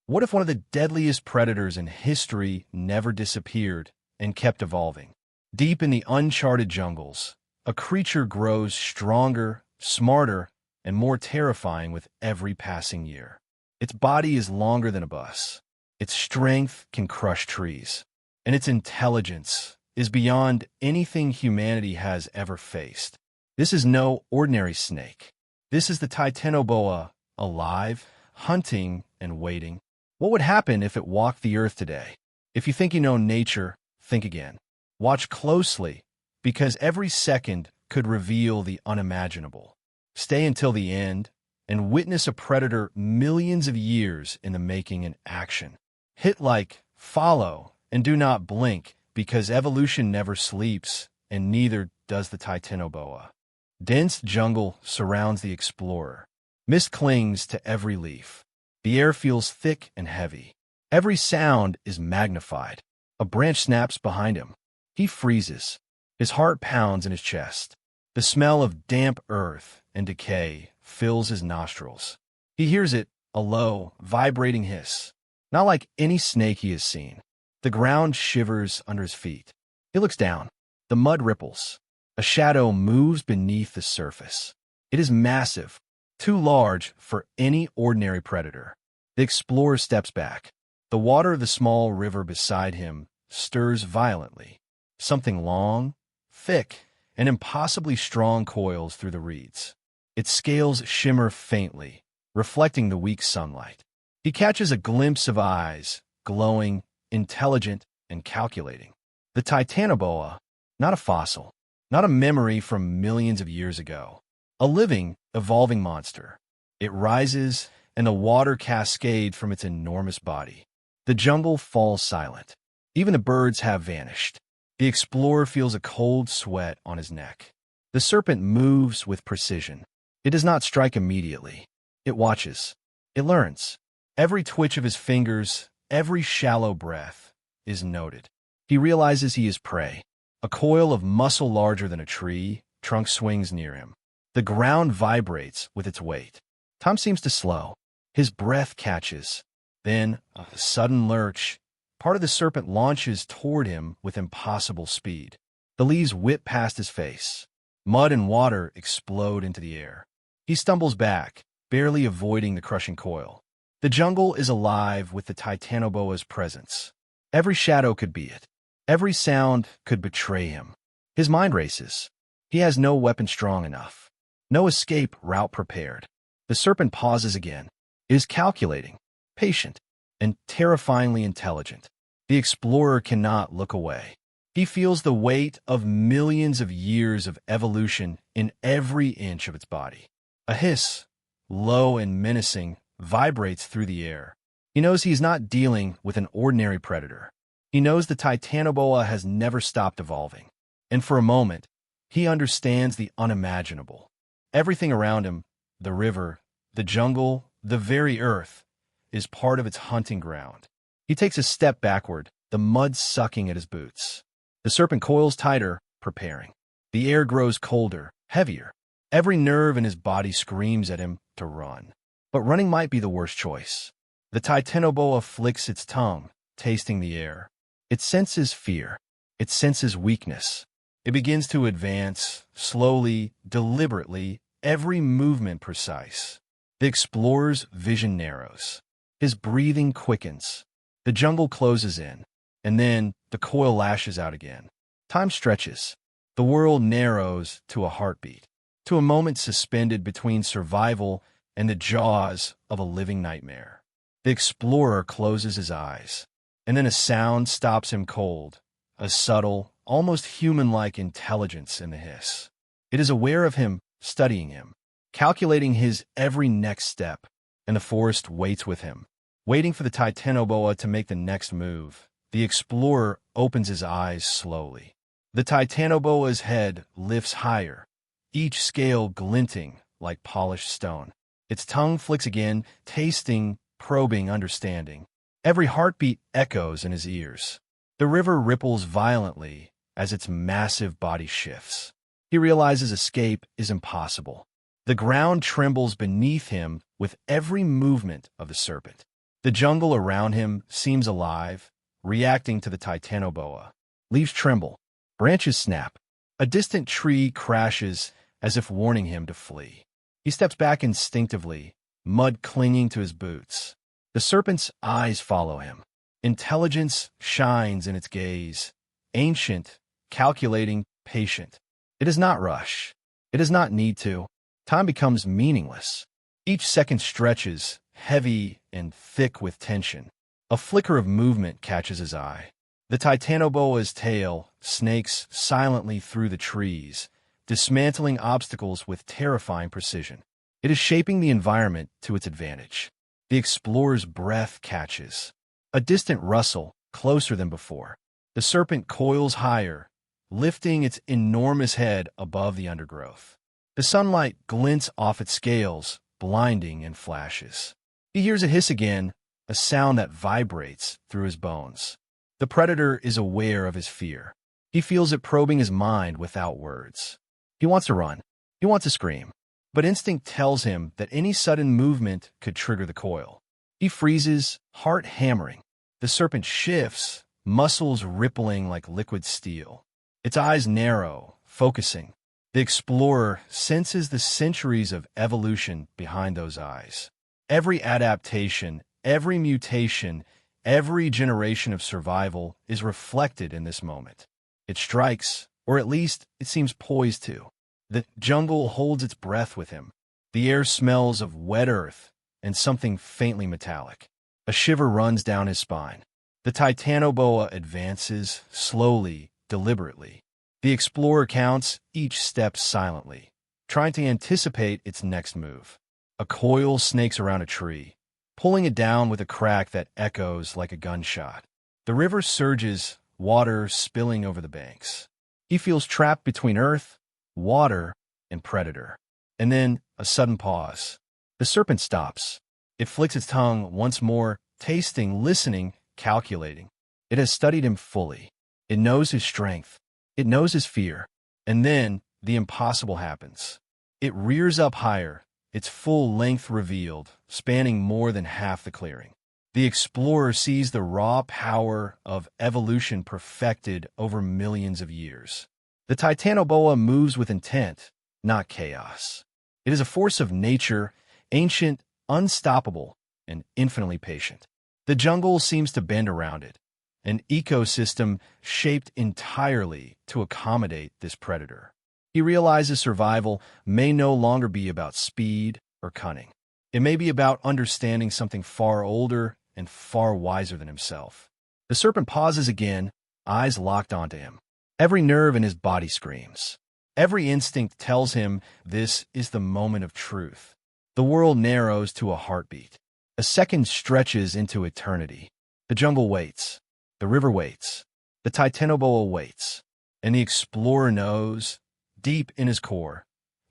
What if one of the deadliest predators in history never disappeared and kept evolving? Deep in the uncharted jungles, a creature grows stronger, smarter, and more terrifying with every passing year. Its body is longer than a bus. Its strength can crush trees. And its intelligence is beyond anything humanity has ever faced. This is no ordinary snake. This is the Titanoboa, alive, hunting, and waiting. What would happen if it walked the earth today? If you think you know nature, think again. Watch closely, because every second could reveal the unimaginable. Stay until the end and witness a predator millions of years in the making in action. Hit like, follow, and do not blink, because evolution never sleeps, and neither does the Titanoboa. Dense jungle surrounds the explorer. Mist clings to every leaf. The air feels thick and heavy. Every sound is magnified. A branch snaps behind him. He freezes. His heart pounds in his chest. The smell of damp earth and decay fills his nostrils. He hears it, a low, vibrating hiss. Not like any snake he has seen. The ground shivers under his feet. He looks down. The mud ripples. A shadow moves beneath the surface. It is massive, too large for any ordinary predator. The explorer steps back. The water of the small river beside him stirs violently. Something long, thick, and impossibly strong coils through the reeds. Its scales shimmer faintly, reflecting the weak sunlight. He catches a glimpse of eyes, glowing, intelligent, and calculating. The Titanoboa, not a fossil, not a memory from millions of years ago. A living, evolving monster. It rises, and the water cascades from its enormous body. The jungle falls silent. Even the birds have vanished. The explorer feels a cold sweat on his neck. The serpent moves with precision. It does not strike immediately. It watches. It learns. Every twitch of his fingers, every shallow breath, is noted. He realizes he is prey. A coil of muscle larger than a tree, trunk swings near him. The ground vibrates with its weight. Time seems to slow. His breath catches. Then, a sudden lurch. Part of the serpent launches toward him with impossible speed. The leaves whip past his face. Mud and water explode into the air. He stumbles back, barely avoiding the crushing coil. The jungle is alive with the Titanoboa's presence. Every shadow could be it. Every sound could betray him. His mind races. He has no weapon strong enough. No escape route prepared. The serpent pauses again. It is calculating, patient, and terrifyingly intelligent. The explorer cannot look away. He feels the weight of millions of years of evolution in every inch of its body. A hiss, low and menacing, vibrates through the air. He knows he is not dealing with an ordinary predator. He knows the Titanoboa has never stopped evolving. And for a moment, he understands the unimaginable. Everything around him, the river, the jungle, the very earth, is part of its hunting ground. He takes a step backward, the mud sucking at his boots. The serpent coils tighter, preparing. The air grows colder, heavier. Every nerve in his body screams at him to run. But running might be the worst choice. The Titanoboa flicks its tongue, tasting the air. It senses fear. It senses weakness. It begins to advance, slowly, deliberately, every movement precise. The explorer's vision narrows. His breathing quickens. The jungle closes in, and then the coil lashes out again. Time stretches. The world narrows to a heartbeat, to a moment suspended between survival and the jaws of a living nightmare. The explorer closes his eyes, and then a sound stops him cold, a subtle, almost human-like intelligence in the hiss. It is aware of him, studying him, calculating his every next step, and the forest waits with him, waiting for the Titanoboa to make the next move. The explorer opens his eyes slowly. The Titanoboa's head lifts higher, each scale glinting like polished stone. Its tongue flicks again, tasting, probing, understanding. Every heartbeat echoes in his ears. The river ripples violently as its massive body shifts. He realizes escape is impossible. The ground trembles beneath him with every movement of the serpent. The jungle around him seems alive, reacting to the Titanoboa. Leaves tremble. Branches snap. A distant tree crashes as if warning him to flee. He steps back instinctively, mud clinging to his boots. The serpent's eyes follow him. Intelligence shines in its gaze. Ancient, calculating, patient. It does not rush. It does not need to. Time becomes meaningless. Each second stretches, heavy and thick with tension. A flicker of movement catches his eye. The Titanoboa's tail snakes silently through the trees, dismantling obstacles with terrifying precision. It is shaping the environment to its advantage. The explorer's breath catches. A distant rustle, closer than before. The serpent coils higher, lifting its enormous head above the undergrowth. The sunlight glints off its scales, blinding in flashes. He hears it hiss again, a sound that vibrates through his bones. The predator is aware of his fear. He feels it probing his mind without words. He wants to run. He wants to scream. But instinct tells him that any sudden movement could trigger the coil. He freezes, heart hammering. The serpent shifts, muscles rippling like liquid steel. Its eyes narrow, focusing. The explorer senses the centuries of evolution behind those eyes. Every adaptation, every mutation, every generation of survival is reflected in this moment. It strikes, or at least it seems poised to. The jungle holds its breath with him. The air smells of wet earth and something faintly metallic. A shiver runs down his spine. The Titanoboa advances, slowly, deliberately. The explorer counts each step silently, trying to anticipate its next move. A coil snakes around a tree, pulling it down with a crack that echoes like a gunshot. The river surges, water spilling over the banks. He feels trapped between earth, water, and predator. And then, a sudden pause. The serpent stops. It flicks its tongue once more, tasting, listening, calculating. It has studied him fully. It knows his strength. It knows his fear. And then, the impossible happens. It rears up higher, its full length revealed, spanning more than half the clearing. The explorer sees the raw power of evolution perfected over millions of years. The Titanoboa moves with intent, not chaos. It is a force of nature, ancient, unstoppable, and infinitely patient. The jungle seems to bend around it, an ecosystem shaped entirely to accommodate this predator. He realizes survival may no longer be about speed or cunning. It may be about understanding something far older and far wiser than himself. The serpent pauses again, eyes locked onto him. Every nerve in his body screams. Every instinct tells him this is the moment of truth. The world narrows to a heartbeat. A second stretches into eternity. The jungle waits. The river waits. The Titanoboa waits. And the explorer knows, deep in his core,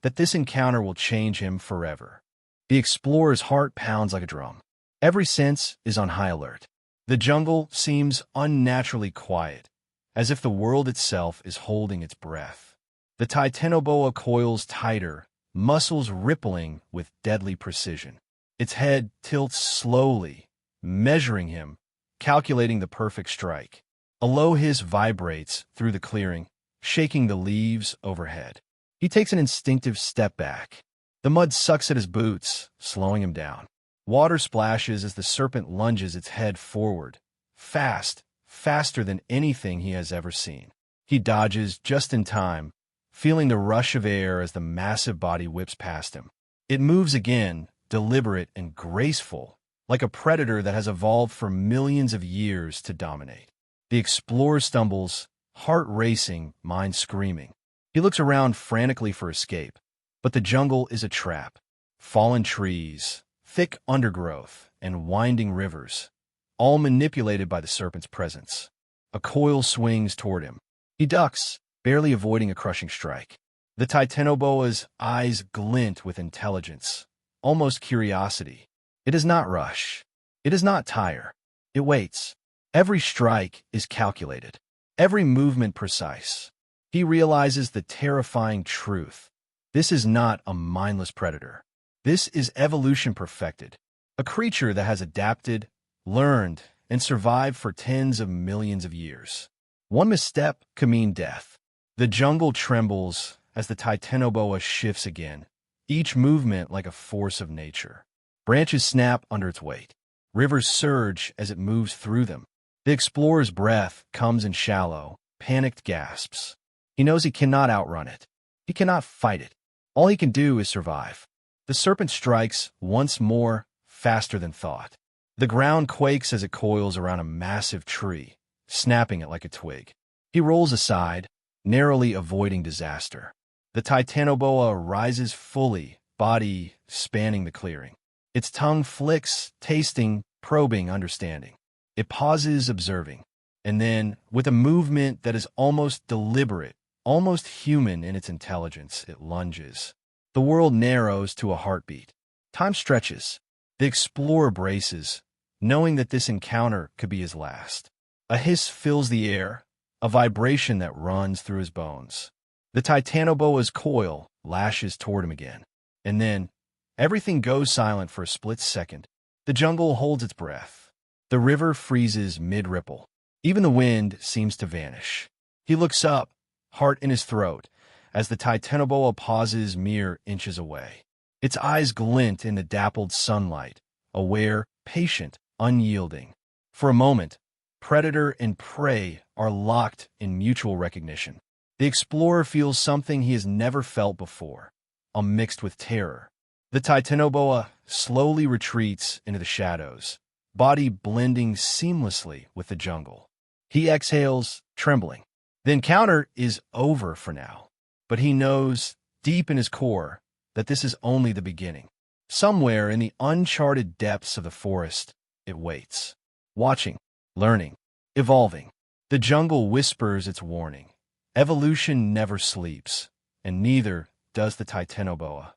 that this encounter will change him forever. The explorer's heart pounds like a drum. Every sense is on high alert. The jungle seems unnaturally quiet, as if the world itself is holding its breath. The Titanoboa coils tighter, muscles rippling with deadly precision. Its head tilts slowly, measuring him, calculating the perfect strike. A low hiss vibrates through the clearing, shaking the leaves overhead. He takes an instinctive step back. The mud sucks at his boots, slowing him down. Water splashes as the serpent lunges its head forward, faster than anything he has ever seen. He dodges just in time, feeling the rush of air as the massive body whips past him. It moves again, deliberate and graceful, like a predator that has evolved for millions of years to dominate. The explorer stumbles, heart racing, mind screaming. He looks around frantically for escape, but the jungle is a trap. Fallen trees, thick undergrowth, and winding rivers, all manipulated by the serpent's presence. A coil swings toward him. He ducks, barely avoiding a crushing strike. The Titanoboa's eyes glint with intelligence, almost curiosity. It does not rush. It does not tire. It waits. Every strike is calculated, every movement precise. He realizes the terrifying truth. This is not a mindless predator. This is evolution perfected, a creature that has adapted, learned, and survived for tens of millions of years. One misstep could mean death. The jungle trembles as the Titanoboa shifts again, each movement like a force of nature. Branches snap under its weight. Rivers surge as it moves through them. The explorer's breath comes in shallow, panicked gasps. He knows he cannot outrun it. He cannot fight it. All he can do is survive. The serpent strikes once more, faster than thought. The ground quakes as it coils around a massive tree, snapping it like a twig. He rolls aside, narrowly avoiding disaster. The Titanoboa rises fully, body spanning the clearing. Its tongue flicks, tasting, probing, understanding. It pauses, observing. And then, with a movement that is almost deliberate, almost human in its intelligence, it lunges. The world narrows to a heartbeat. Time stretches. The explorer braces, knowing that this encounter could be his last. A hiss fills the air, a vibration that runs through his bones. The Titanoboa's coil lashes toward him again. And then, everything goes silent for a split second. The jungle holds its breath. The river freezes mid-ripple. Even the wind seems to vanish. He looks up, heart in his throat, as the Titanoboa pauses mere inches away. Its eyes glint in the dappled sunlight, aware, patient, unyielding. For a moment, predator and prey are locked in mutual recognition. The explorer feels something he has never felt before, mixed with terror. The Titanoboa slowly retreats into the shadows, body blending seamlessly with the jungle. He exhales, trembling. The encounter is over for now, but he knows, deep in his core, that this is only the beginning. Somewhere in the uncharted depths of the forest, it waits. Watching, learning, evolving. The jungle whispers its warning. Evolution never sleeps, and neither does the Titanoboa.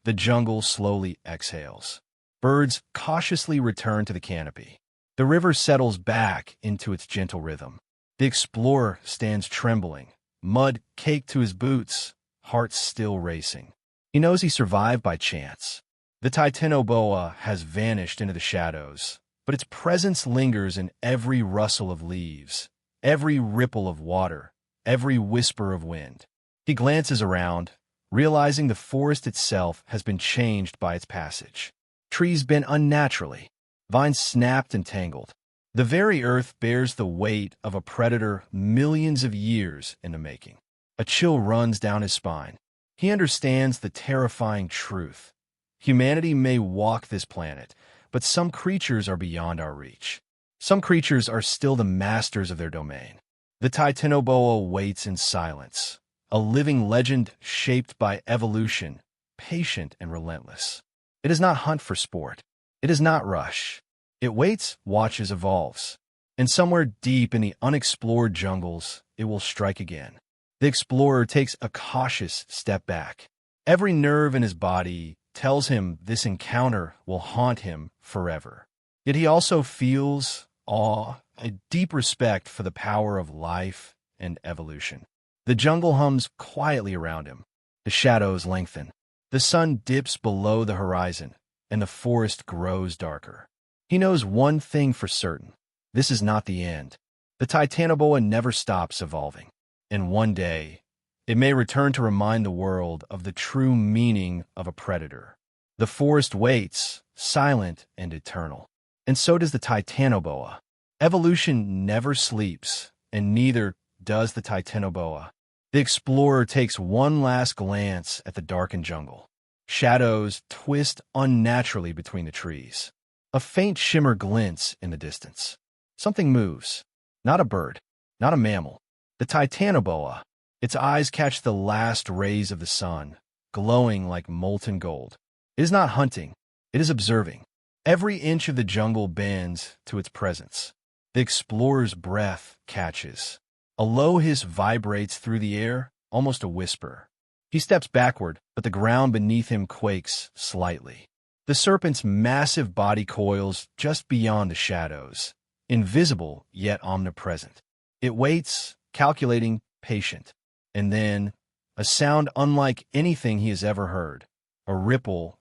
The jungle slowly exhales. Birds cautiously return to the canopy. The river settles back into its gentle rhythm. The explorer stands trembling, mud caked to his boots, heart still racing. He knows he survived by chance. The Titanoboa has vanished into the shadows, but its presence lingers in every rustle of leaves, every ripple of water, every whisper of wind. He glances around, realizing the forest itself has been changed by its passage. Trees bent unnaturally, vines snapped and tangled. The very earth bears the weight of a predator millions of years in the making. A chill runs down his spine. He understands the terrifying truth. Humanity may walk this planet, but some creatures are beyond our reach. Some creatures are still the masters of their domain. The Titanoboa waits in silence, a living legend shaped by evolution, patient and relentless. It does not hunt for sport. It does not rush. It waits, watches, evolves. And somewhere deep in the unexplored jungles, it will strike again. The explorer takes a cautious step back. Every nerve in his body tells him this encounter will haunt him forever. Yet he also feels awe, a deep respect for the power of life and evolution. The jungle hums quietly around him. The shadows lengthen. The sun dips below the horizon, and the forest grows darker. He knows one thing for certain. This is not the end. The Titanoboa never stops evolving. And one day, it may return to remind the world of the true meaning of a predator. The forest waits, silent and eternal. And so does the Titanoboa. Evolution never sleeps, and neither does the Titanoboa. The explorer takes one last glance at the darkened jungle. Shadows twist unnaturally between the trees. A faint shimmer glints in the distance. Something moves. Not a bird, not a mammal. The Titanoboa. Its eyes catch the last rays of the sun, glowing like molten gold. It is not hunting. It is observing. Every inch of the jungle bends to its presence. The explorer's breath catches. A low hiss vibrates through the air, almost a whisper. He steps backward, but the ground beneath him quakes slightly. The serpent's massive body coils just beyond the shadows, invisible yet omnipresent. It waits, calculating, patient. And then, a sound unlike anything he has ever heard. A ripple,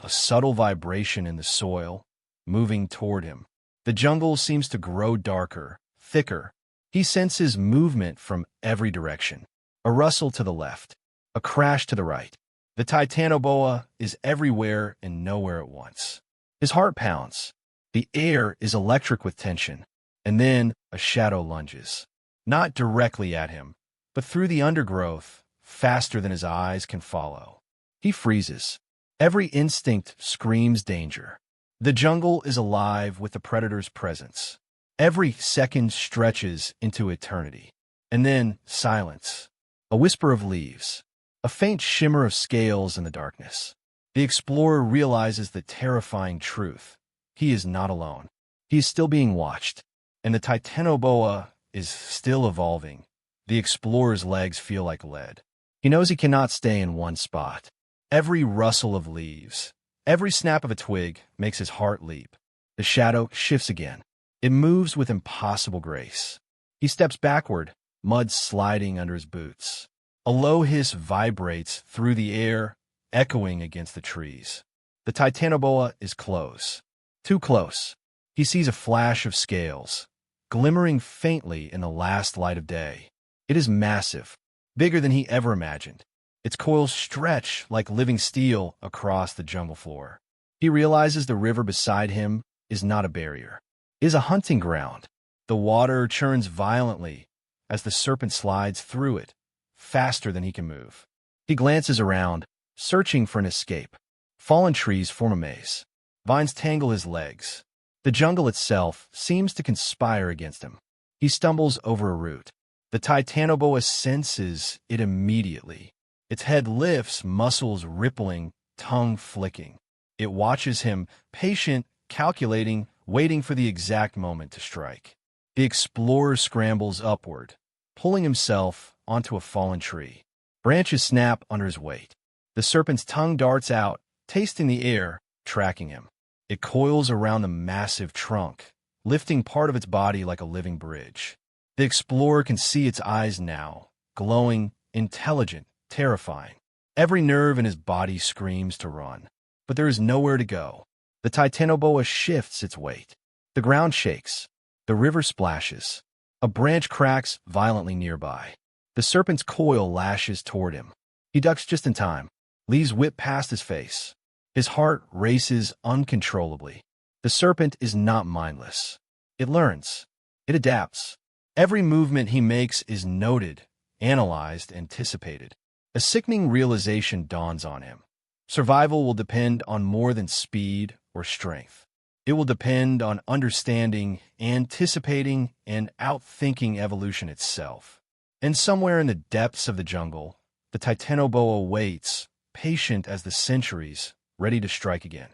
a subtle vibration in the soil, moving toward him. The jungle seems to grow darker, thicker. He senses movement from every direction. A rustle to the left, a crash to the right. The Titanoboa is everywhere and nowhere at once. His heart pounds. The air is electric with tension. And then a shadow lunges. Not directly at him, but through the undergrowth, faster than his eyes can follow. He freezes. Every instinct screams danger. The jungle is alive with the predator's presence. Every second stretches into eternity. And then silence. A whisper of leaves. A faint shimmer of scales in the darkness. The explorer realizes the terrifying truth. He is not alone. He is still being watched. And the Titanoboa is still evolving. The explorer's legs feel like lead. He knows he cannot stay in one spot. Every rustle of leaves, every snap of a twig makes his heart leap. The shadow shifts again. It moves with impossible grace. He steps backward, mud sliding under his boots. A low hiss vibrates through the air, echoing against the trees. The Titanoboa is close. Too close. He sees a flash of scales, glimmering faintly in the last light of day. It is massive, bigger than he ever imagined. Its coils stretch like living steel across the jungle floor. He realizes the river beside him is not a barrier. It is a hunting ground. The water churns violently as the serpent slides through it, faster than he can move. He glances around, searching for an escape. Fallen trees form a maze. Vines tangle his legs. The jungle itself seems to conspire against him. He stumbles over a root. The Titanoboa senses it immediately. Its head lifts, muscles rippling, tongue flicking. It watches him, patient, calculating, waiting for the exact moment to strike. The explorer scrambles upward, pulling himself onto a fallen tree. Branches snap under his weight. The serpent's tongue darts out, tasting the air, tracking him. It coils around the massive trunk, lifting part of its body like a living bridge. The explorer can see its eyes now, glowing, intelligent, terrifying. Every nerve in his body screams to run. But there is nowhere to go. The Titanoboa shifts its weight. The ground shakes. The river splashes. A branch cracks violently nearby. The serpent's coil lashes toward him. He ducks just in time. Leaves whip past his face. His heart races uncontrollably. The serpent is not mindless. It learns. It adapts. Every movement he makes is noted, analyzed, anticipated. A sickening realization dawns on him. Survival will depend on more than speed or strength. It will depend on understanding, anticipating, and outthinking evolution itself. And somewhere in the depths of the jungle, the Titanoboa waits, patient as the centuries, ready to strike again.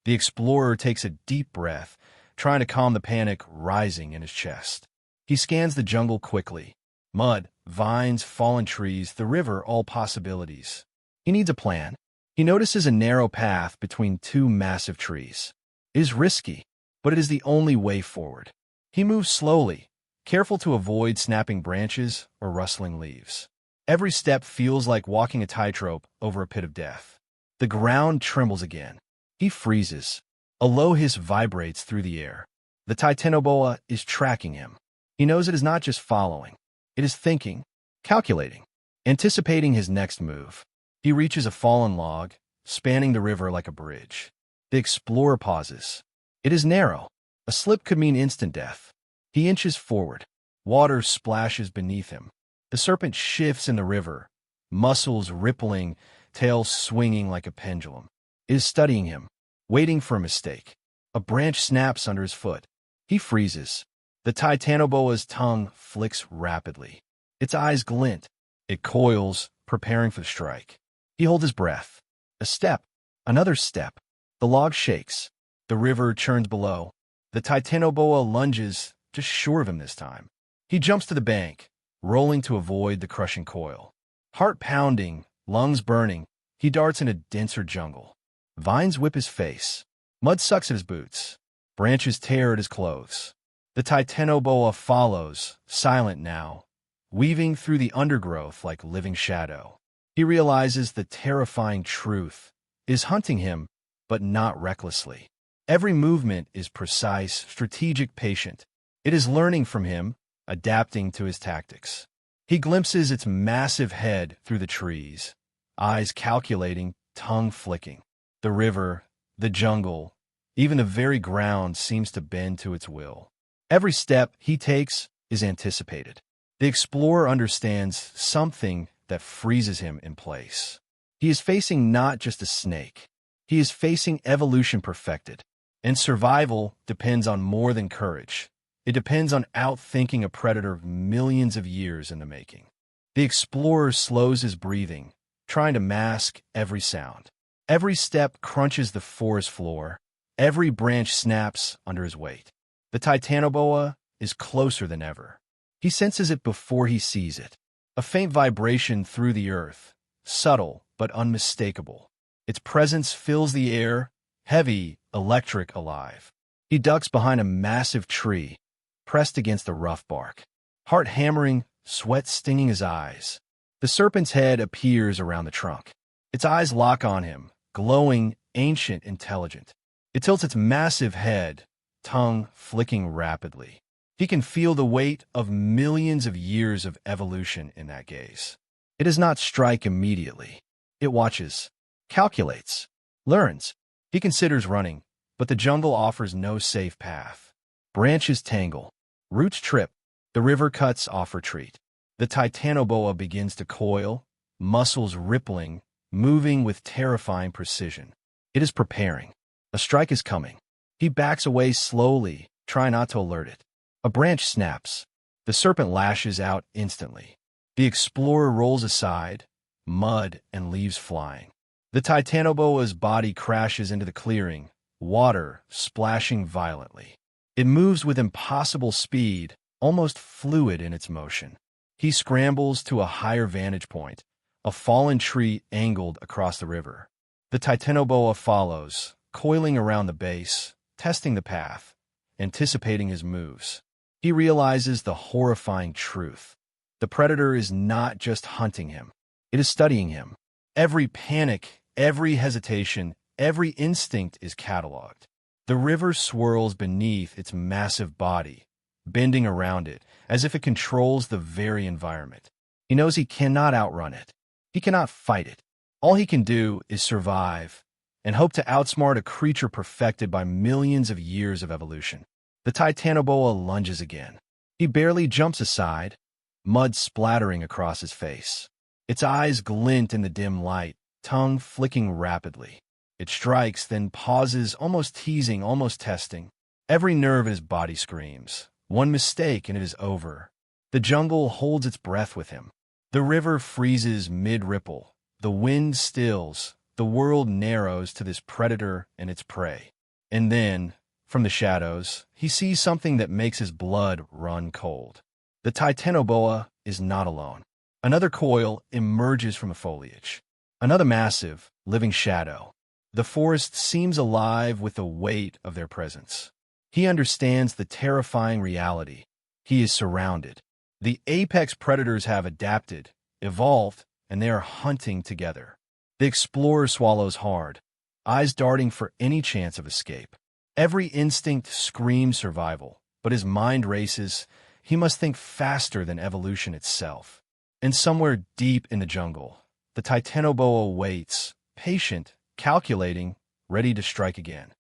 The explorer takes a deep breath, trying to calm the panic rising in his chest. He scans the jungle quickly. Mud, vines, fallen trees, the river, all possibilities. He needs a plan. He notices a narrow path between two massive trees. It is risky, but it is the only way forward. He moves slowly, careful to avoid snapping branches or rustling leaves. Every step feels like walking a tightrope over a pit of death. The ground trembles again. He freezes. A low hiss vibrates through the air. The Titanoboa is tracking him. He knows it is not just following. It is thinking, calculating, anticipating his next move. He reaches a fallen log, spanning the river like a bridge. The explorer pauses. It is narrow. A slip could mean instant death. He inches forward. Water splashes beneath him. The serpent shifts in the river, muscles rippling, tail swinging like a pendulum. It is studying him, waiting for a mistake. A branch snaps under his foot. He freezes. The Titanoboa's tongue flicks rapidly. Its eyes glint. It coils, preparing for the strike. He holds his breath. A step. Another step. The log shakes. The river churns below. The Titanoboa lunges, just short of him this time. He jumps to the bank, rolling to avoid the crushing coil. Heart pounding, lungs burning, he darts in a denser jungle. Vines whip his face. Mud sucks at his boots. Branches tear at his clothes. The Titanoboa follows, silent now, weaving through the undergrowth like living shadow. He realizes the terrifying truth is hunting him, but not recklessly. Every movement is precise, strategic, patient. It is learning from him, adapting to his tactics. He glimpses its massive head through the trees, eyes calculating, tongue flicking. The river, the jungle, even the very ground seems to bend to its will. Every step he takes is anticipated. The explorer understands something that freezes him in place. He is facing not just a snake. He is facing evolution perfected. And survival depends on more than courage. It depends on outthinking a predator of millions of years in the making. The explorer slows his breathing, trying to mask every sound. Every step crunches the forest floor. Every branch snaps under his weight. The Titanoboa is closer than ever. He senses it before he sees it. A faint vibration through the earth, subtle but unmistakable. Its presence fills the air, heavy, electric, alive. He ducks behind a massive tree, pressed against the rough bark. Heart hammering, sweat stinging his eyes. The serpent's head appears around the trunk. Its eyes lock on him, glowing, ancient, intelligent. It tilts its massive head, tongue flicking rapidly. He can feel the weight of millions of years of evolution in that gaze. It does not strike immediately. It watches, calculates, learns. He considers running, but the jungle offers no safe path. Branches tangle, roots trip, the river cuts off retreat. The Titanoboa begins to coil, muscles rippling, moving with terrifying precision. It is preparing. A strike is coming. He backs away slowly, trying not to alert it. A branch snaps. The serpent lashes out instantly. The explorer rolls aside, mud and leaves flying. The Titanoboa's body crashes into the clearing, water splashing violently. It moves with impossible speed, almost fluid in its motion. He scrambles to a higher vantage point, a fallen tree angled across the river. The Titanoboa follows, coiling around the base, testing the path, anticipating his moves. He realizes the horrifying truth. The predator is not just hunting him. It is studying him. Every panic, every hesitation, every instinct is cataloged. The river swirls beneath its massive body, bending around it, as if it controls the very environment. He knows he cannot outrun it. He cannot fight it. All he can do is survive and hope to outsmart a creature perfected by millions of years of evolution. The Titanoboa lunges again. He barely jumps aside, mud splattering across his face. Its eyes glint in the dim light, tongue flicking rapidly. It strikes, then pauses, almost teasing, almost testing. Every nerve in his body screams. One mistake and it is over. The jungle holds its breath with him. The river freezes mid-ripple. The wind stills. The world narrows to this predator and its prey. And then, from the shadows, he sees something that makes his blood run cold. The Titanoboa is not alone. Another coil emerges from the foliage. Another massive, living shadow. The forest seems alive with the weight of their presence. He understands the terrifying reality. He is surrounded. The apex predators have adapted, evolved, and they are hunting together. The explorer swallows hard, eyes darting for any chance of escape. Every instinct screams survival, but his mind races. He must think faster than evolution itself. And somewhere deep in the jungle, the Titanoboa waits, patient, calculating, ready to strike again.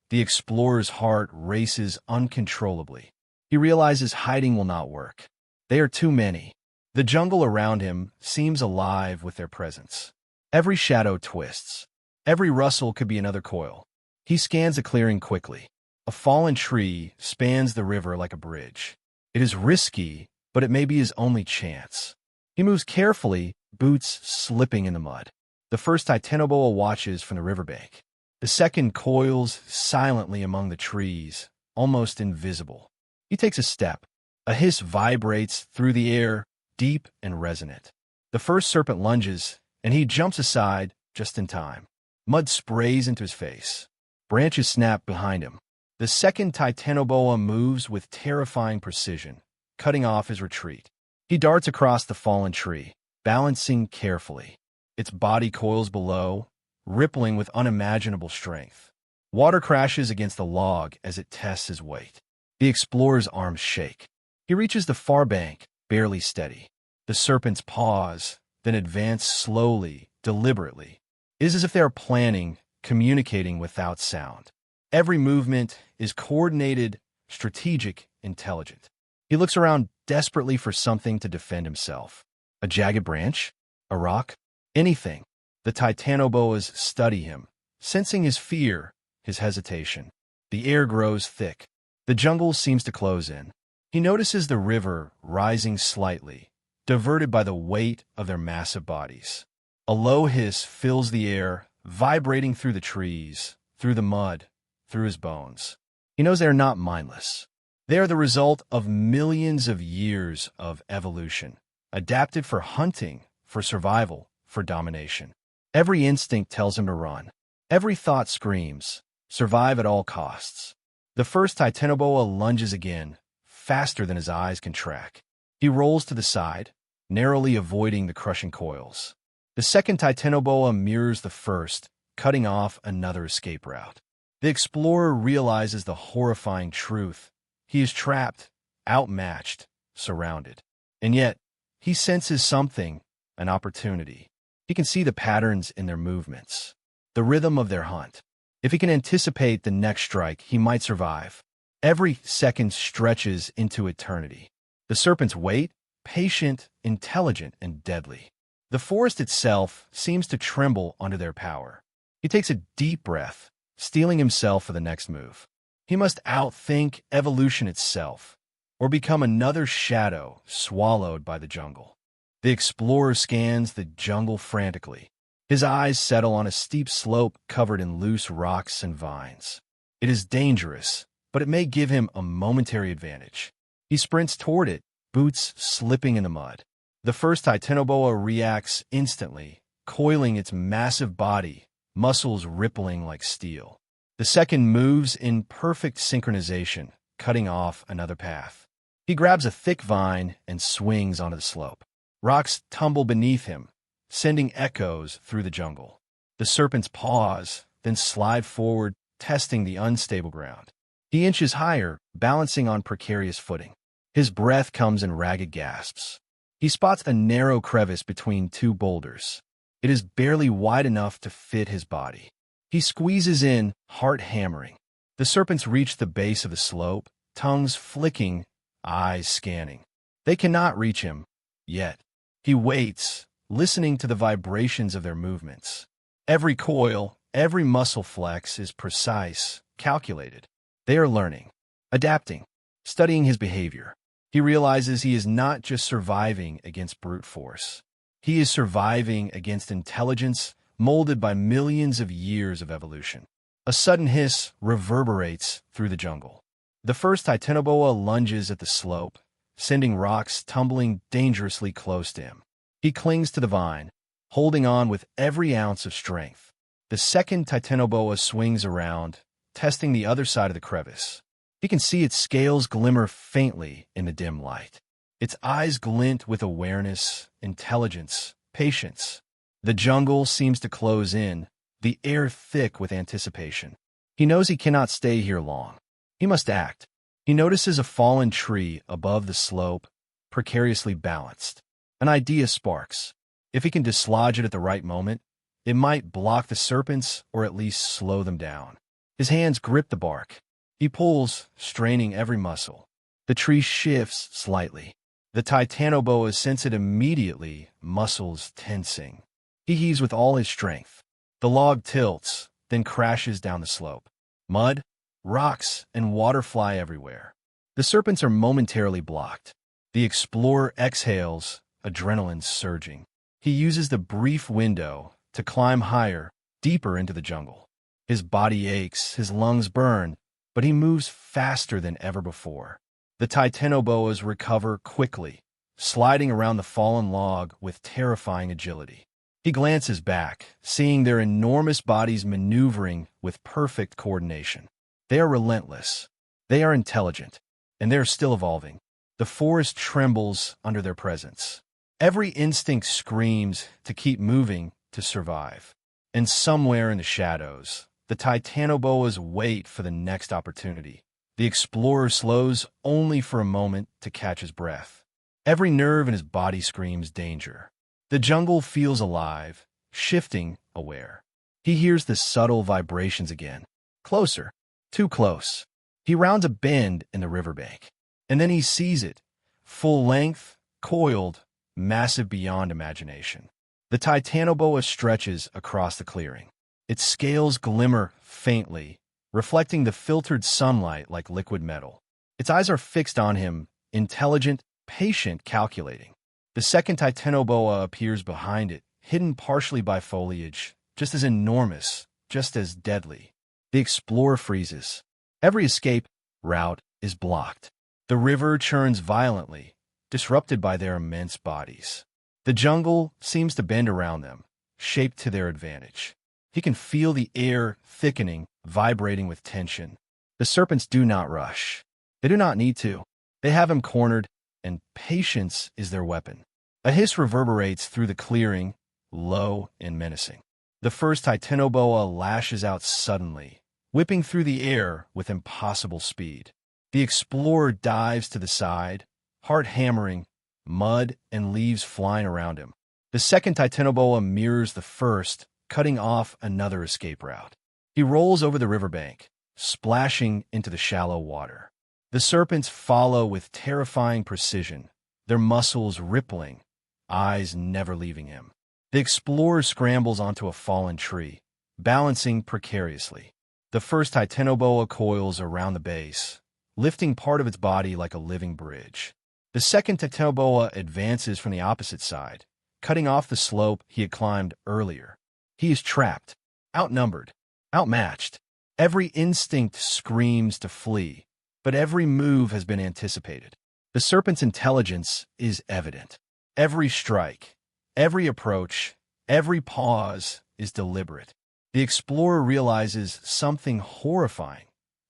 The explorer's heart races uncontrollably. He realizes hiding will not work. They are too many. The jungle around him seems alive with their presence. Every shadow twists. Every rustle could be another coil. He scans the clearing quickly. A fallen tree spans the river like a bridge. It is risky, but it may be his only chance. He moves carefully, boots slipping in the mud. The first Titanoboa watches from the riverbank. The second coils silently among the trees, almost invisible. He takes a step. A hiss vibrates through the air, deep and resonant. The first serpent lunges, and he jumps aside just in time. Mud sprays into his face. Branches snap behind him. The second Titanoboa moves with terrifying precision, cutting off his retreat. He darts across the fallen tree, balancing carefully. Its body coils below, rippling with unimaginable strength. Water crashes against the log as it tests his weight. The explorer's arms shake. He reaches the far bank, barely steady. The serpents pause, then advance slowly, deliberately. It is as if they are planning, communicating without sound. Every movement is coordinated, strategic, intelligent. He looks around desperately for something to defend himself. A jagged branch? A rock? Anything. The Titanoboas study him, sensing his fear, his hesitation. The air grows thick. The jungle seems to close in. He notices the river rising slightly, diverted by the weight of their massive bodies. A low hiss fills the air, vibrating through the trees, through the mud, through his bones. He knows they are not mindless. They are the result of millions of years of evolution, adapted for hunting, for survival, for domination. Every instinct tells him to run. Every thought screams, survive at all costs. The first Titanoboa lunges again, faster than his eyes can track. He rolls to the side, narrowly avoiding the crushing coils. The second Titanoboa mirrors the first, cutting off another escape route. The explorer realizes the horrifying truth. He is trapped, outmatched, surrounded. And yet, he senses something, an opportunity. He can see the patterns in their movements, the rhythm of their hunt. If he can anticipate the next strike, he might survive. Every second stretches into eternity. The serpents wait, patient, intelligent, and deadly. The forest itself seems to tremble under their power. He takes a deep breath, steeling himself for the next move. He must outthink evolution itself, or become another shadow swallowed by the jungle. The explorer scans the jungle frantically. His eyes settle on a steep slope covered in loose rocks and vines. It is dangerous, but it may give him a momentary advantage. He sprints toward it, boots slipping in the mud. The first Titanoboa reacts instantly, coiling its massive body, muscles rippling like steel. The second moves in perfect synchronization, cutting off another path. He grabs a thick vine and swings onto the slope. Rocks tumble beneath him, sending echoes through the jungle. The serpents pause, then slide forward, testing the unstable ground. He inches higher, balancing on precarious footing. His breath comes in ragged gasps. He spots a narrow crevice between two boulders. It is barely wide enough to fit his body. He squeezes in, heart hammering. The serpents reach the base of the slope, tongues flicking, eyes scanning. They cannot reach him, yet. He waits, listening to the vibrations of their movements. Every coil, every muscle flex is precise, calculated. They are learning, adapting, studying his behavior. He realizes he is not just surviving against brute force. He is surviving against intelligence molded by millions of years of evolution. A sudden hiss reverberates through the jungle. The first Titanoboa lunges at the slope, sending rocks tumbling dangerously close to him. He clings to the vine, holding on with every ounce of strength. The second Titanoboa swings around, testing the other side of the crevice. He can see its scales glimmer faintly in the dim light. Its eyes glint with awareness, intelligence, patience. The jungle seems to close in, the air thick with anticipation. He knows he cannot stay here long. He must act. He notices a fallen tree above the slope, precariously balanced. An idea sparks. If he can dislodge it at the right moment, it might block the serpents or at least slow them down. His hands grip the bark. He pulls, straining every muscle. The tree shifts slightly. The Titanoboa sense it immediately, muscles tensing. He heaves with all his strength. The log tilts, then crashes down the slope. Mud, rocks, and water fly everywhere. The serpents are momentarily blocked. The explorer exhales, adrenaline surging. He uses the brief window to climb higher, deeper into the jungle. His body aches, his lungs burn, but he moves faster than ever before. The Titanoboas recover quickly, sliding around the fallen log with terrifying agility. He glances back, seeing their enormous bodies maneuvering with perfect coordination. They are relentless. They are intelligent, and they are still evolving. The forest trembles under their presence. Every instinct screams to keep moving, to survive. And somewhere in the shadows, The Titanoboas wait for the next opportunity. The explorer slows only for a moment to catch his breath. Every nerve in his body screams danger. The jungle feels alive, shifting, aware. He hears the subtle vibrations again. Closer. Too close. He rounds a bend in the riverbank. And then he sees it. Full length, coiled, massive beyond imagination. The Titanoboa stretches across the clearing. Its scales glimmer faintly, reflecting the filtered sunlight like liquid metal. Its eyes are fixed on him, intelligent, patient, calculating. The second Titanoboa appears behind it, hidden partially by foliage, just as enormous, just as deadly. The explorer freezes. Every escape route is blocked. The river churns violently, disrupted by their immense bodies. The jungle seems to bend around them, shaped to their advantage. He can feel the air thickening, vibrating with tension. The serpents do not rush. They do not need to. They have him cornered, and patience is their weapon. A hiss reverberates through the clearing, low and menacing. The first Titanoboa lashes out suddenly, whipping through the air with impossible speed. The explorer dives to the side, heart hammering, mud and leaves flying around him. The second Titanoboa mirrors the first, cutting off another escape route. He rolls over the riverbank, splashing into the shallow water. The serpents follow with terrifying precision, their muscles rippling, eyes never leaving him. The explorer scrambles onto a fallen tree, balancing precariously. The first Titanoboa coils around the base, lifting part of its body like a living bridge. The second Titanoboa advances from the opposite side, cutting off the slope he had climbed earlier. He is trapped, outnumbered, outmatched. Every instinct screams to flee, but every move has been anticipated. The serpent's intelligence is evident. Every strike, every approach, every pause is deliberate. The explorer realizes something horrifying.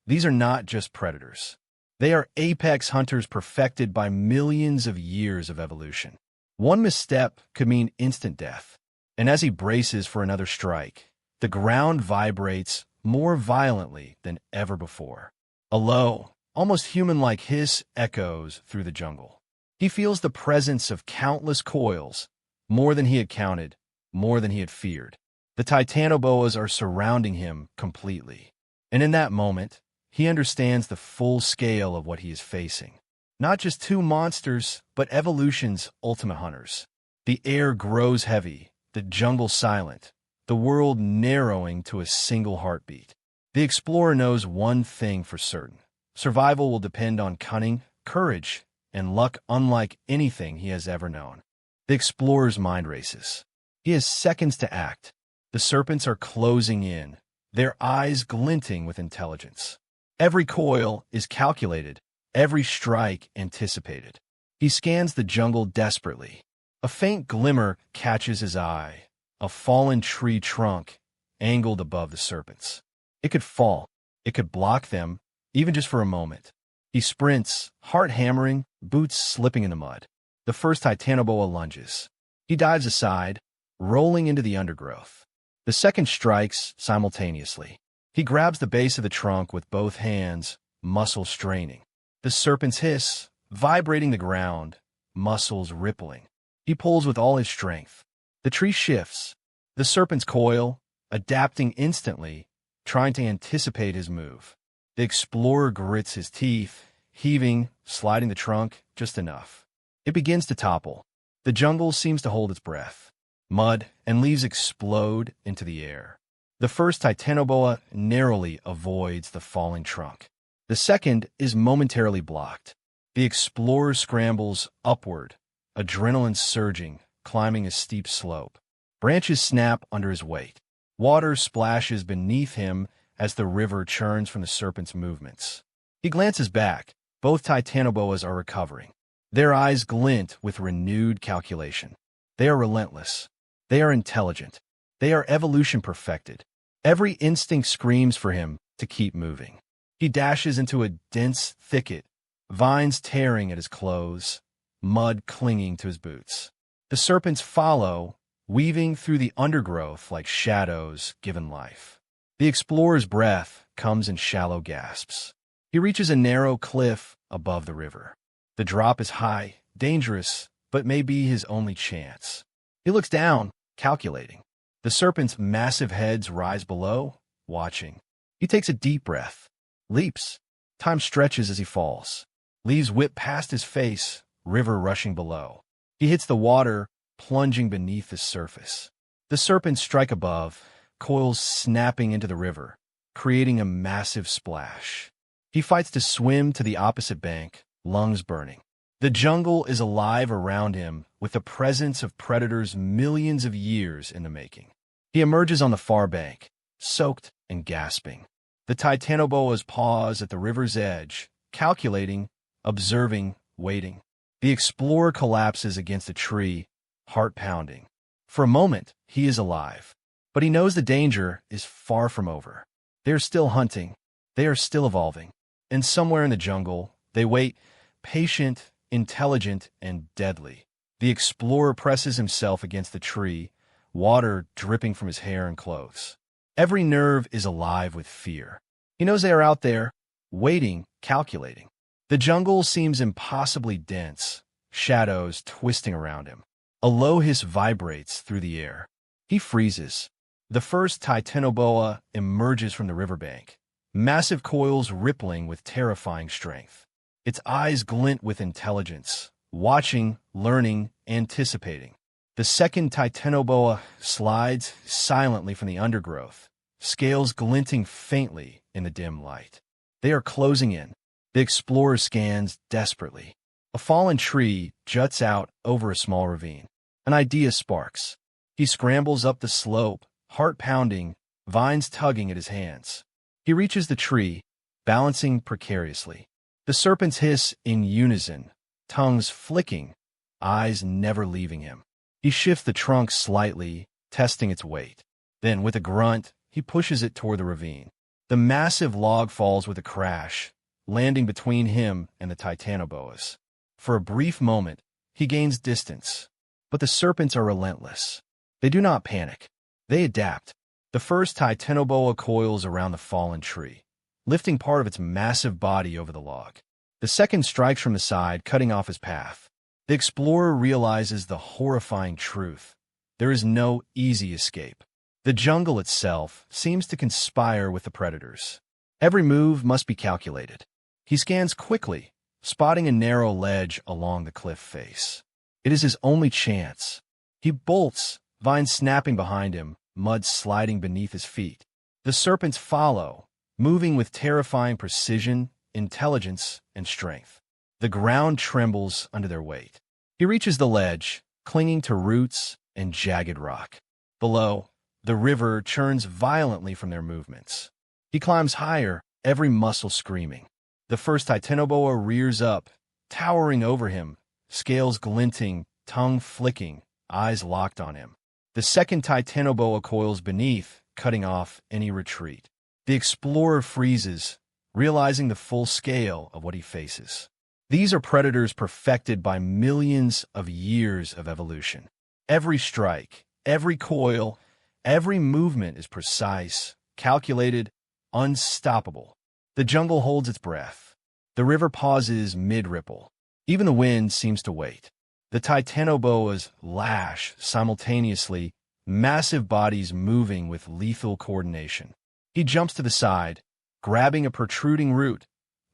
These are not just predators. They are apex hunters perfected by millions of years of evolution. One misstep could mean instant death. And as he braces for another strike, the ground vibrates more violently than ever before. A low, almost human-like hiss echoes through the jungle. He feels the presence of countless coils, more than he had counted, more than he had feared. The Titanoboas are surrounding him completely. And in that moment, he understands the full scale of what he is facing. Not just two monsters, but evolution's ultimate hunters. The air grows heavy, the jungle silent, the world narrowing to a single heartbeat. The explorer knows one thing for certain. Survival will depend on cunning, courage, and luck unlike anything he has ever known. The explorer's mind races. He has seconds to act. The serpents are closing in, their eyes glinting with intelligence. Every coil is calculated, every strike anticipated. He scans the jungle desperately. A faint glimmer catches his eye, a fallen tree trunk angled above the serpents. It could fall, it could block them, even just for a moment. He sprints, heart hammering, boots slipping in the mud. The first Titanoboa lunges. He dives aside, rolling into the undergrowth. The second strikes simultaneously. He grabs the base of the trunk with both hands, muscles straining. The serpents hiss, vibrating the ground, muscles rippling. He pulls with all his strength. The tree shifts. The serpents coil, adapting instantly, trying to anticipate his move. The explorer grits his teeth, heaving, sliding the trunk just enough. It begins to topple. The jungle seems to hold its breath. Mud and leaves explode into the air. The first Titanoboa narrowly avoids the falling trunk. The second is momentarily blocked. The explorer scrambles upward, adrenaline surging, climbing a steep slope. Branches snap under his weight. Water splashes beneath him as the river churns from the serpent's movements. He glances back. Both Titanoboas are recovering. Their eyes glint with renewed calculation. They are relentless. They are intelligent. They are evolution perfected. Every instinct screams for him to keep moving. He dashes into a dense thicket, vines tearing at his clothes, mud clinging to his boots. The serpents follow, weaving through the undergrowth like shadows given life. The explorer's breath comes in shallow gasps. He reaches a narrow cliff above the river. The drop is high, dangerous, but may be his only chance. He looks down, calculating. The serpent's massive heads rise below, watching. He takes a deep breath, leaps. Time stretches as he falls. Leaves whip past his face, river rushing below. He hits the water, plunging beneath the surface. The serpents strike above, coils snapping into the river, creating a massive splash. He fights to swim to the opposite bank, lungs burning. The jungle is alive around him with the presence of predators millions of years in the making. He emerges on the far bank, soaked and gasping. The Titanoboas pause at the river's edge, calculating, observing, waiting. The explorer collapses against a tree, heart pounding. For a moment, he is alive, but he knows the danger is far from over. They are still hunting. They are still evolving. And somewhere in the jungle, they wait, patient, intelligent, and deadly. The explorer presses himself against the tree, water dripping from his hair and clothes. Every nerve is alive with fear. He knows they are out there, waiting, calculating. The jungle seems impossibly dense, shadows twisting around him. A low hiss vibrates through the air. He freezes. The first Titanoboa emerges from the riverbank, massive coils rippling with terrifying strength. Its eyes glint with intelligence, watching, learning, anticipating. The second Titanoboa slides silently from the undergrowth, scales glinting faintly in the dim light. They are closing in. The explorer scans desperately. A fallen tree juts out over a small ravine. An idea sparks. He scrambles up the slope, heart pounding, vines tugging at his hands. He reaches the tree, balancing precariously. The serpents hiss in unison, tongues flicking, eyes never leaving him. He shifts the trunk slightly, testing its weight. Then, with a grunt, he pushes it toward the ravine. The massive log falls with a crash, landing between him and the Titanoboas. For a brief moment, he gains distance. But the serpents are relentless. They do not panic. They adapt. The first Titanoboa coils around the fallen tree, lifting part of its massive body over the log. The second strikes from the side, cutting off his path. The explorer realizes the horrifying truth. There is no easy escape. The jungle itself seems to conspire with the predators. Every move must be calculated. He scans quickly, spotting a narrow ledge along the cliff face. It is his only chance. He bolts, vines snapping behind him, mud sliding beneath his feet. The serpents follow, moving with terrifying precision, intelligence, and strength. The ground trembles under their weight. He reaches the ledge, clinging to roots and jagged rock. Below, the river churns violently from their movements. He climbs higher, every muscle screaming. The first Titanoboa rears up, towering over him, scales glinting, tongue flicking, eyes locked on him. The second Titanoboa coils beneath, cutting off any retreat. The explorer freezes, realizing the full scale of what he faces. These are predators perfected by millions of years of evolution. Every strike, every coil, every movement is precise, calculated, unstoppable. The jungle holds its breath. The river pauses mid-ripple. Even the wind seems to wait. The Titanoboas lash simultaneously, massive bodies moving with lethal coordination. He jumps to the side, grabbing a protruding root,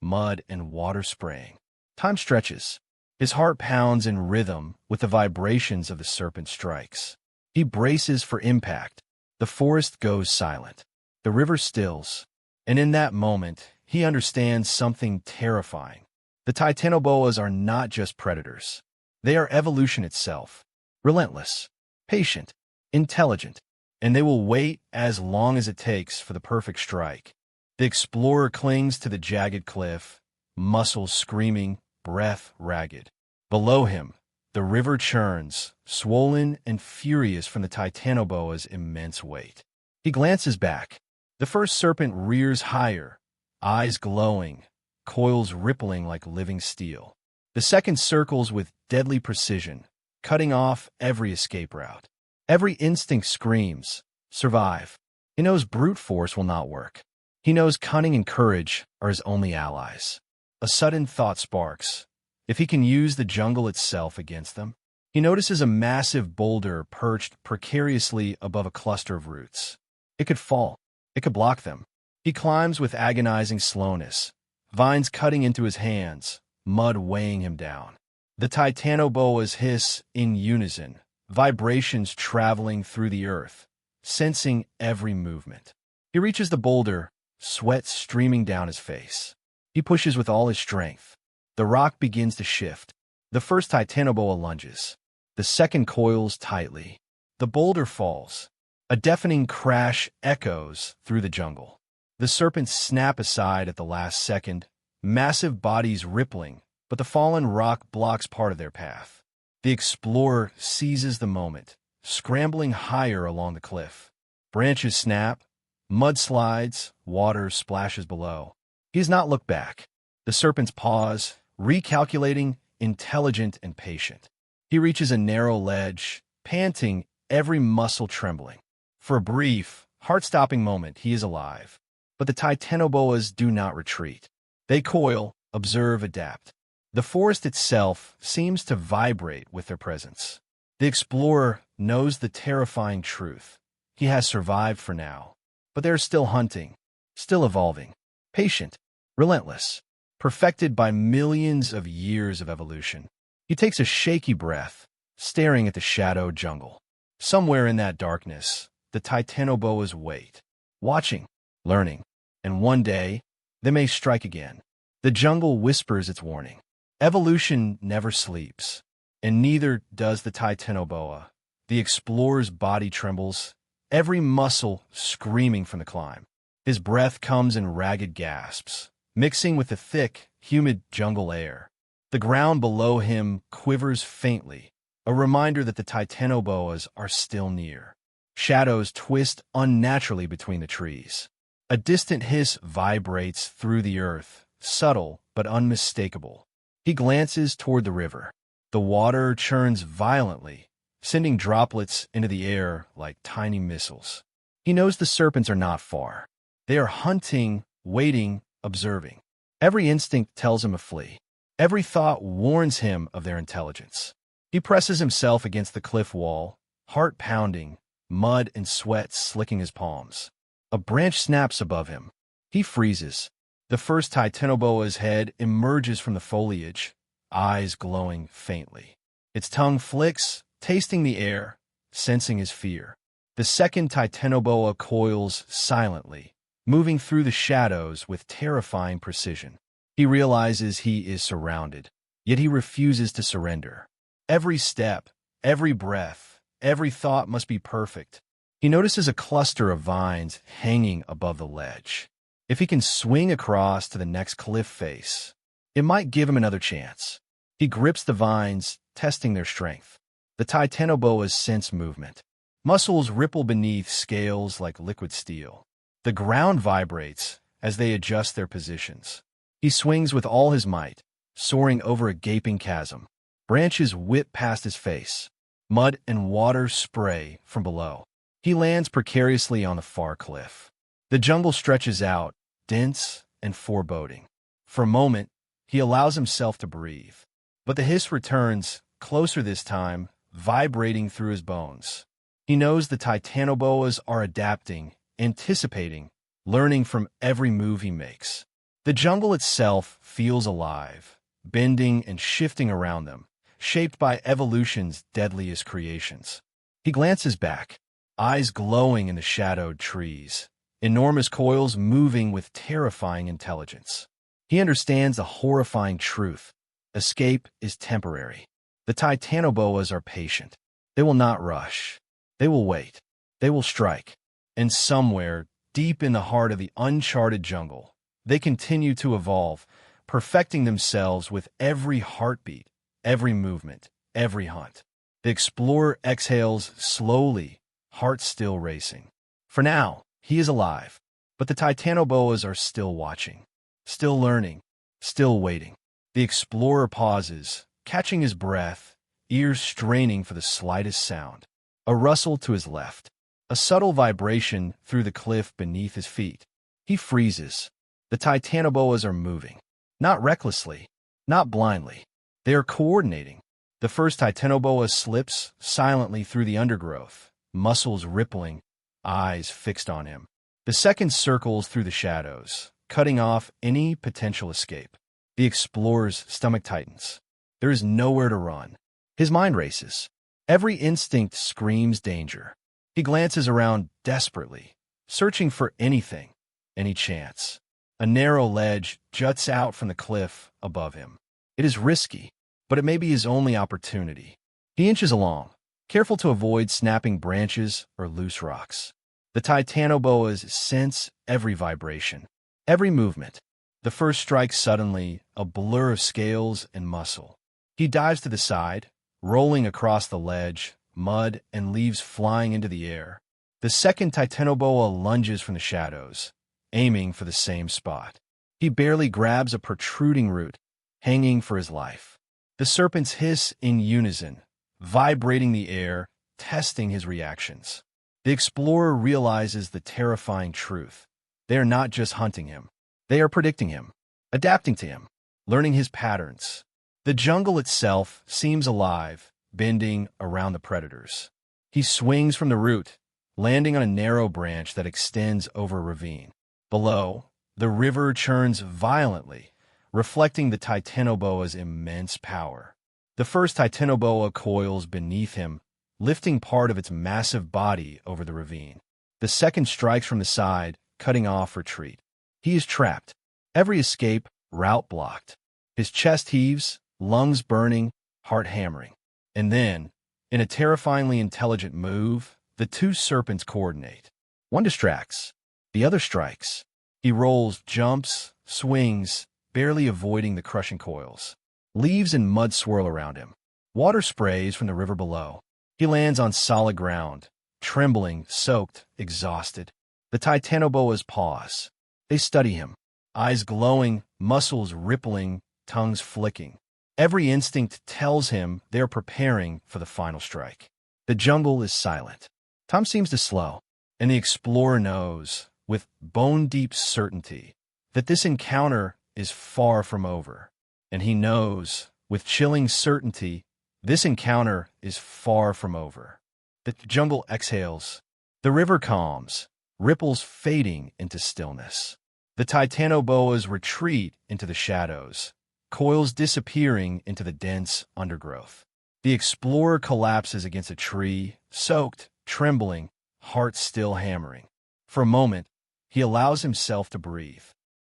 mud and water spraying. Time stretches. His heart pounds in rhythm with the vibrations of the serpent strikes. He braces for impact. The forest goes silent. The river stills. And in that moment, he understands something terrifying. The Titanoboas are not just predators. They are evolution itself. Relentless, patient, intelligent, and they will wait as long as it takes for the perfect strike. The explorer clings to the jagged cliff, muscles screaming, breath ragged. Below him, the river churns, swollen and furious from the Titanoboa's immense weight. He glances back. The first serpent rears higher, eyes glowing, coils rippling like living steel. The second circles with deadly precision, cutting off every escape route. Every instinct screams, survive. He knows brute force will not work. He knows cunning and courage are his only allies. A sudden thought sparks. If he can use the jungle itself against them? He notices a massive boulder perched precariously above a cluster of roots. It could fall. It could block them. He climbs with agonizing slowness, vines cutting into his hands, mud weighing him down. The Titanoboas hiss in unison, vibrations traveling through the earth, sensing every movement. He reaches the boulder, sweat streaming down his face. He pushes with all his strength. The rock begins to shift. The first Titanoboa lunges. The second coils tightly. The boulder falls. A deafening crash echoes through the jungle. The serpents snap aside at the last second, massive bodies rippling, but the fallen rock blocks part of their path. The explorer seizes the moment, scrambling higher along the cliff. Branches snap, mud slides, water splashes below. He does not look back. The serpents pause, recalculating, intelligent and patient. He reaches a narrow ledge, panting, every muscle trembling. For a brief, heart-stopping moment, he is alive. But the Titanoboas do not retreat. They coil, observe, adapt. The forest itself seems to vibrate with their presence. The explorer knows the terrifying truth. He has survived for now. But they are still hunting, still evolving, patient, relentless, perfected by millions of years of evolution. He takes a shaky breath, staring at the shadowed jungle. Somewhere in that darkness, the Titanoboas wait, watching, learning, and one day, they may strike again. The jungle whispers its warning. Evolution never sleeps, and neither does the Titanoboa. The explorer's body trembles, every muscle screaming from the climb. His breath comes in ragged gasps, mixing with the thick, humid jungle air. The ground below him quivers faintly, a reminder that the Titanoboas are still near. Shadows twist unnaturally between the trees. A distant hiss vibrates through the earth, subtle but unmistakable. He glances toward the river. The water churns violently, sending droplets into the air like tiny missiles. He knows the serpents are not far. They are hunting, waiting, observing. Every instinct tells him to flee. Every thought warns him of their intelligence. He presses himself against the cliff wall, heart pounding, mud and sweat slicking his palms. A branch snaps above him. He freezes. The first Titanoboa's head emerges from the foliage, eyes glowing faintly. Its tongue flicks, tasting the air, sensing his fear. The second Titanoboa coils silently, moving through the shadows with terrifying precision. He realizes he is surrounded, yet he refuses to surrender. Every step, every breath, every thought must be perfect. He notices a cluster of vines hanging above the ledge. If he can swing across to the next cliff face, it might give him another chance. He grips the vines, testing their strength. The Titanoboas sense movement. Muscles ripple beneath scales like liquid steel. The ground vibrates as they adjust their positions. He swings with all his might, soaring over a gaping chasm. Branches whip past his face. Mud and water spray from below. He lands precariously on the far cliff. The jungle stretches out, dense and foreboding. For a moment, he allows himself to breathe. But the hiss returns, closer this time, vibrating through his bones. He knows the Titanoboas are adapting, anticipating, learning from every move he makes. The jungle itself feels alive, bending and shifting around them, shaped by evolution's deadliest creations. He glances back, eyes glowing in the shadowed trees, enormous coils moving with terrifying intelligence. He understands the horrifying truth. Escape is temporary. The Titanoboas are patient. They will not rush. They will wait. They will strike. And somewhere, deep in the heart of the uncharted jungle, they continue to evolve, perfecting themselves with every heartbeat, every movement, every hunt. The explorer exhales slowly, heart still racing. For now, he is alive, but the Titanoboas are still watching, still learning, still waiting. The explorer pauses, catching his breath, ears straining for the slightest sound. A rustle to his left. a subtle vibration through the cliff beneath his feet. He freezes. The Titanoboas are moving. Not recklessly, not blindly. They are coordinating. The first Titanoboa slips silently through the undergrowth, muscles rippling, eyes fixed on him. The second circles through the shadows, cutting off any potential escape. The explorer's stomach tightens. There is nowhere to run. His mind races. Every instinct screams danger. He glances around desperately, searching for anything, any chance. A narrow ledge juts out from the cliff above him. It is risky, but it may be his only opportunity. He inches along, careful to avoid snapping branches or loose rocks. The Titanoboas sense every vibration, every movement. The first strikes suddenly, a blur of scales and muscle. He dives to the side, rolling across the ledge, mud and leaves flying into the air. The second Titanoboa lunges from the shadows, aiming for the same spot. He barely grabs a protruding root, hanging for his life. The serpents hiss in unison, vibrating the air, testing his reactions. The explorer realizes the terrifying truth. They are not just hunting him. They are predicting him, adapting to him, learning his patterns. The jungle itself seems alive, bending around the predators. He swings from the root, landing on a narrow branch that extends over a ravine. Below, the river churns violently, reflecting the Titanoboa's immense power. The first Titanoboa coils beneath him, lifting part of its massive body over the ravine. The second strikes from the side, cutting off retreat. He is trapped, every escape route blocked. His chest heaves, lungs burning, heart hammering. And then, in a terrifyingly intelligent move, the two serpents coordinate. One distracts, the other strikes. He rolls, jumps, swings, barely avoiding the crushing coils. Leaves and mud swirl around him. Water sprays from the river below. He lands on solid ground, trembling, soaked, exhausted. The Titanoboas pause. They study him, eyes glowing, muscles rippling, tongues flicking. Every instinct tells him they're preparing for the final strike. The jungle is silent. Time seems to slow, and the explorer knows, with bone-deep certainty, that this encounter is far from over. And he knows, with chilling certainty, this encounter is far from over. The jungle exhales. The river calms, ripples fading into stillness. The Titanoboas retreat into the shadows, coils disappearing into the dense undergrowth. The explorer collapses against a tree, soaked, trembling, heart still hammering. For a moment, he allows himself to breathe.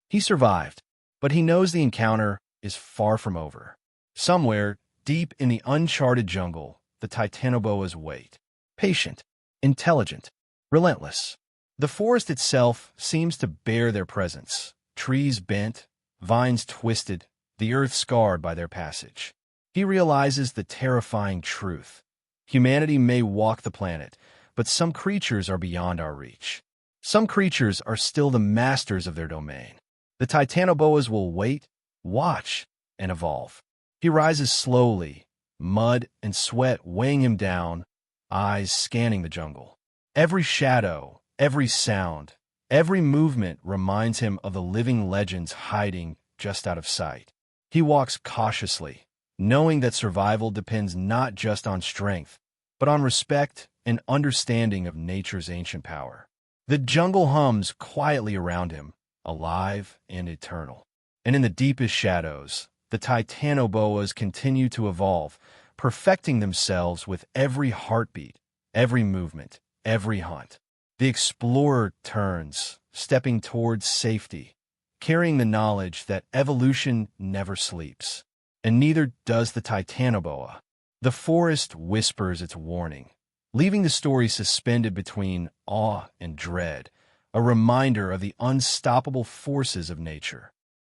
He survived, but he knows the encounter is far from over. Somewhere, deep in the uncharted jungle, the Titanoboas wait. Patient, intelligent, relentless. The forest itself seems to bear their presence. Trees bent, vines twisted, the earth scarred by their passage. He realizes the terrifying truth. Humanity may walk the planet, but some creatures are beyond our reach. Some creatures are still the masters of their domain. The Titanoboas will wait, watch, and evolve. He rises slowly, mud and sweat weighing him down, eyes scanning the jungle. Every shadow, every sound, every movement reminds him of the living legends hiding just out of sight. He walks cautiously, knowing that survival depends not just on strength, but on respect and understanding of nature's ancient power. The jungle hums quietly around him, alive and eternal. And in the deepest shadows, the Titanoboas continue to evolve, perfecting themselves with every heartbeat, every movement, every hunt. The explorer turns, stepping towards safety, carrying the knowledge that evolution never sleeps. And neither does the Titanoboa. The forest whispers its warning, leaving the story suspended between awe and dread, a reminder of the unstoppable forces of nature.